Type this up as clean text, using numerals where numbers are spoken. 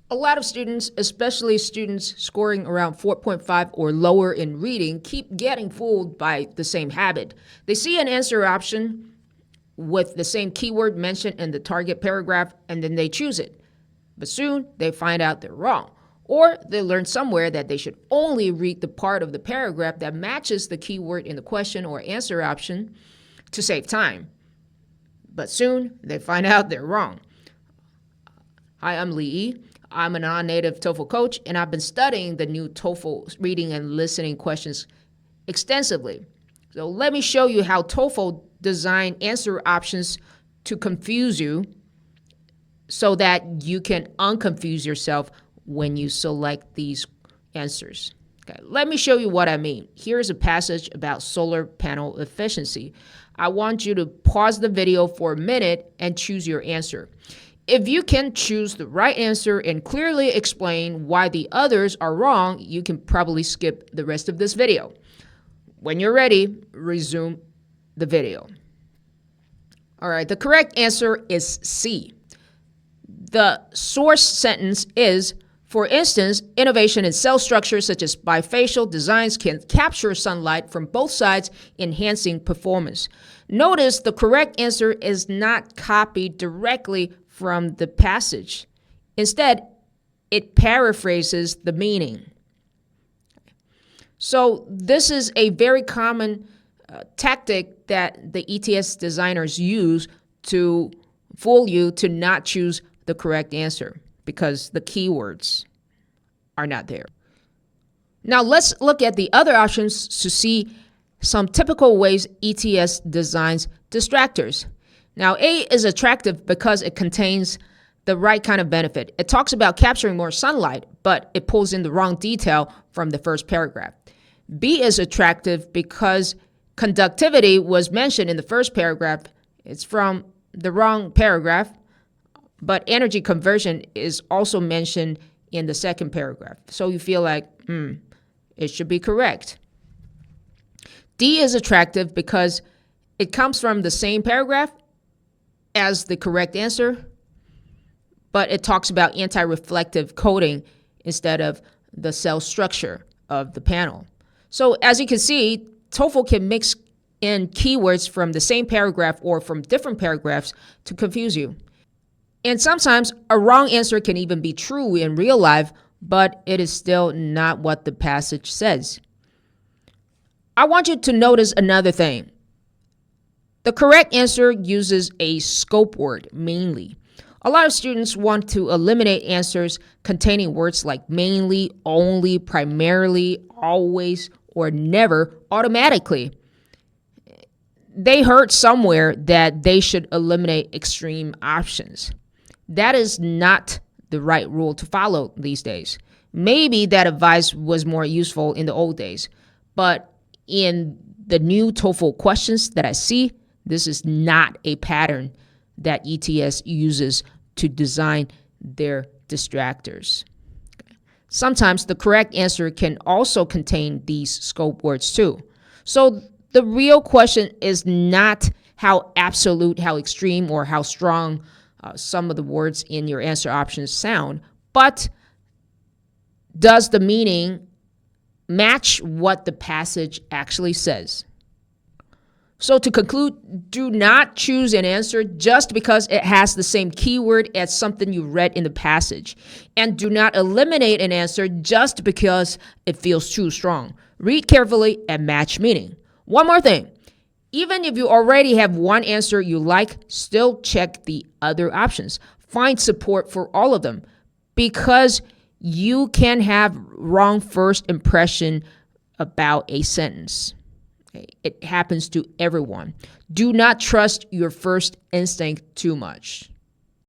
A lot of students, especially students scoring around 4.5 or lower in reading, keep getting fooled by the same habit. They see an answer option with the same keyword mentioned in the target paragraph, and then they choose it. But soon they find out they're wrong. Or they learn somewhere that they should only read the part of the paragraph that matches the keyword in the question or answer option to save time. But soon they find out they're wrong. Hi, I'm Lee E. I'm a non-native TOEFL coach, and I've been studying the new TOEFL reading and listening questions extensively. So let me show you how TOEFL designed answer options to confuse you so that you can unconfuse yourself when you select these answers. Okay, let me show you what I mean. Here's a passage about solar panel efficiency. I want you to pause the video for a minute and choose your answer. If you can choose the right answer and clearly explain why the others are wrong, you can probably skip the rest of this video. When you're ready, resume the video. All right, the correct answer is C. The source sentence is, for instance, innovation in cell structures such as bifacial designs can capture sunlight from both sides, enhancing performance. Notice the correct answer is not copied directly from the passage. Instead, it paraphrases the meaning. So this is a very common tactic that the ETS designers use to fool you to not choose the correct answer because the keywords are not there. Now let's look at the other options to see some typical ways ETS designs distractors. Now, A is attractive because it contains the right kind of benefit. It talks about capturing more sunlight, but it pulls in the wrong detail from the first paragraph. B is attractive because conductivity was mentioned in the first paragraph. It's from the wrong paragraph, but energy conversion is also mentioned in the second paragraph. So you feel like, it should be correct. D is attractive because it comes from the same paragraph as the correct answer, but it talks about anti-reflective coating instead of the cell structure of the panel. So as you can see, TOEFL can mix in keywords from the same paragraph or from different paragraphs to confuse you. And sometimes a wrong answer can even be true in real life, but it is still not what the passage says. I want you to notice another thing. The correct answer uses a scope word mainly. A lot of students want to eliminate answers containing words like mainly, only, primarily, always, or never automatically. They heard somewhere that they should eliminate extreme options. That is not the right rule to follow these days. Maybe that advice was more useful in the old days, but in the new TOEFL questions that I see, this is not a pattern that ETS uses to design their distractors. Sometimes the correct answer can also contain these scope words too. So the real question is not how absolute, how extreme, or how strong some of the words in your answer options sound, but does the meaning match what the passage actually says? So to conclude, do not choose an answer just because it has the same keyword as something you read in the passage. And do not eliminate an answer just because it feels too strong. Read carefully and match meaning. One more thing. Even if you already have one answer you like, still check the other options. Find support for all of them because you can have wrong first impression about a sentence. It happens to everyone. Do not trust your first instinct too much.